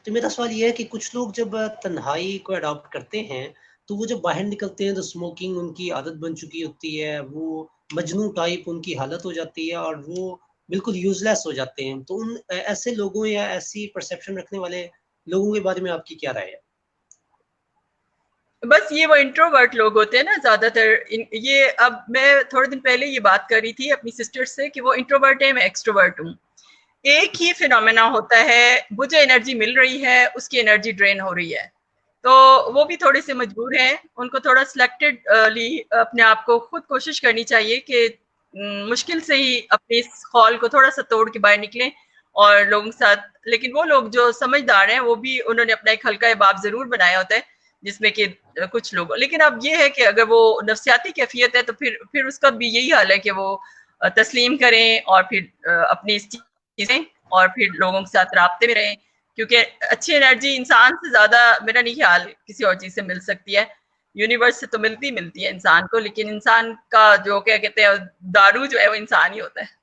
تو میرا سوال یہ ہے کہ کچھ لوگ جب تنہائی کو اڈاپٹ کرتے ہیں تو وہ جب باہر نکلتے ہیں تو اسموکنگ ان کی عادت بن چکی ہوتی ہے، وہ مجنون ٹائپ ان کی حالت ہو جاتی ہے اور وہ بالکل یوز لیس ہو جاتے ہیں. تو ان ایسے لوگوں یا ایسی پرسیپشن رکھنے والے لوگوں کے بارے میں آپ کی کیا رائے ہے؟ بس یہ وہ انٹروورٹ لوگ ہوتے ہیں نا زیادہ تر. یہ اب میں تھوڑے دن پہلے یہ بات کر رہی تھی اپنی سسٹر سے کہ وہ انٹروورٹ ہے، میں ایکسٹروورٹ ہوں. ایک ہی فینومینا ہوتا ہے، مجھے انرجی مل رہی ہے، اس کی انرجی ڈرین ہو رہی ہے. تو وہ بھی تھوڑے سے مجبور ہیں، ان کو تھوڑا سلیکٹڈلی اپنے آپ کو خود کوشش کرنی چاہیے کہ مشکل سے ہی اپنے اس خول کو تھوڑا سا توڑ کے باہر نکلیں اور لوگوں کے ساتھ. لیکن وہ لوگ جو سمجھدار ہیں وہ بھی انہوں نے اپنا ایک ہلکا باب ضرور بنایا ہوتا ہے جس میں کہ کچھ لوگ. لیکن اب یہ ہے کہ اگر وہ نفسیاتی کیفیت ہے تو پھر اس کا بھی یہی حال ہے کہ وہ تسلیم کریں اور پھر اپنی اس چیزیں اور پھر لوگوں کے ساتھ رابطے میں رہیں. کیونکہ اچھی انرجی انسان سے زیادہ میرا نہیں خیال کسی اور چیز سے مل سکتی ہے. یونیورس سے تو ملتی ہے انسان کو، لیکن انسان کا جو کیا کہتے ہیں دارو جو ہے وہ انسان ہی ہوتا ہے.